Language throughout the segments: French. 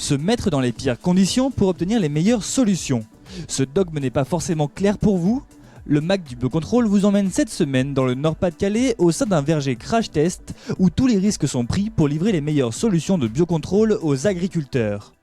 se mettre dans les pires conditions pour obtenir les meilleures solutions. Ce dogme n'est pas forcément clair pour vous ? Le MAC du Biocontrôle vous emmène cette semaine dans le Nord-Pas-de-Calais au sein d'un verger crash test où tous les risques sont pris pour livrer les meilleures solutions de biocontrôle aux agriculteurs.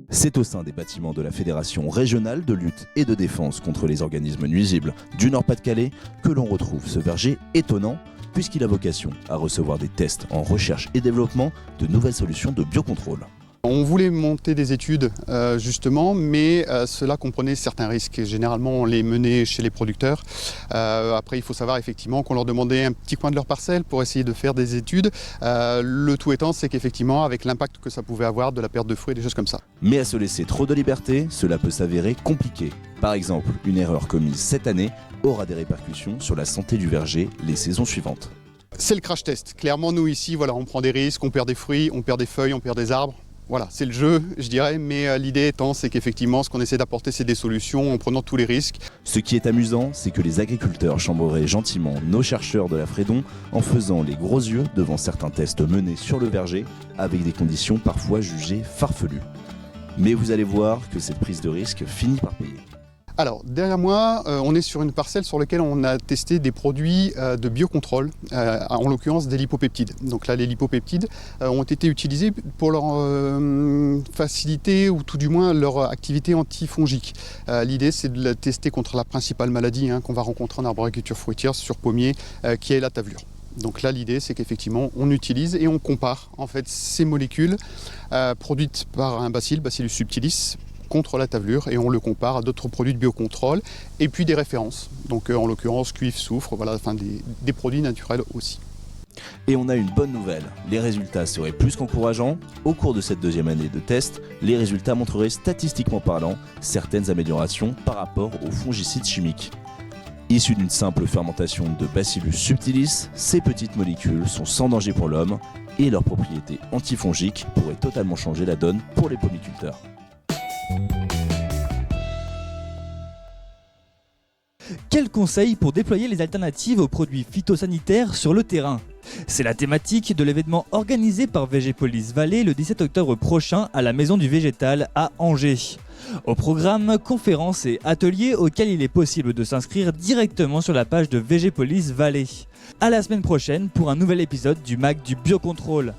C'est au sein des bâtiments de la Fédération régionale de lutte et de défense contre les organismes nuisibles du Nord-Pas-de-Calais que l'on retrouve ce verger étonnant puisqu'il a vocation à recevoir des tests en recherche et développement de nouvelles solutions de biocontrôle. On voulait monter des études justement, mais cela comprenait certains risques. Généralement, on les menait chez les producteurs. Après, il faut savoir effectivement qu'on leur demandait un petit coin de leur parcelle pour essayer de faire des études. Le tout étant, c'est qu'effectivement, avec l'impact que ça pouvait avoir de la perte de fruits et des choses comme ça. Mais à se laisser trop de liberté, cela peut s'avérer compliqué. Par exemple, une erreur commise cette année aura des répercussions sur la santé du verger les saisons suivantes. C'est le crash test. Clairement, nous ici, voilà, on prend des risques, on perd des fruits, on perd des feuilles, on perd des arbres. Voilà, c'est le jeu, je dirais, mais l'idée étant, c'est qu'effectivement, ce qu'on essaie d'apporter, c'est des solutions en prenant tous les risques. Ce qui est amusant, c'est que les agriculteurs chambreraient gentiment nos chercheurs de la Frédon en faisant les gros yeux devant certains tests menés sur le verger, avec des conditions parfois jugées farfelues. Mais vous allez voir que cette prise de risque finit par payer. Alors, derrière moi, on est sur une parcelle sur laquelle on a testé des produits de biocontrôle, en l'occurrence des lipopeptides. Donc là, les lipopeptides ont été utilisés pour leur faciliter, ou tout du moins leur activité antifongique. L'idée, c'est de la tester contre la principale maladie qu'on va rencontrer en arboriculture fruitière sur pommier, qui est la tavelure. Donc là, l'idée, c'est qu'effectivement, on utilise et on compare en fait ces molécules produites par un Bacillus subtilis, contre la tavelure, et on le compare à d'autres produits de biocontrôle et puis des références, donc en l'occurrence cuivre, soufre, voilà, enfin des produits naturels aussi. Et on a une bonne nouvelle, les résultats seraient plus qu'encourageants. Au cours de cette deuxième année de test, les résultats montreraient statistiquement parlant certaines améliorations par rapport aux fongicides chimiques. Issus d'une simple fermentation de Bacillus subtilis, ces petites molécules sont sans danger pour l'homme et leurs propriétés antifongiques pourraient totalement changer la donne pour les pomiculteurs. Quels conseils pour déployer les alternatives aux produits phytosanitaires sur le terrain ? C'est la thématique de l'événement organisé par Végépolis Vallée le 17 octobre prochain à la Maison du Végétal à Angers. Au programme, conférences et ateliers auxquels il est possible de s'inscrire directement sur la page de Végépolis Vallée. À la semaine prochaine pour un nouvel épisode du MAC du Biocontrôle.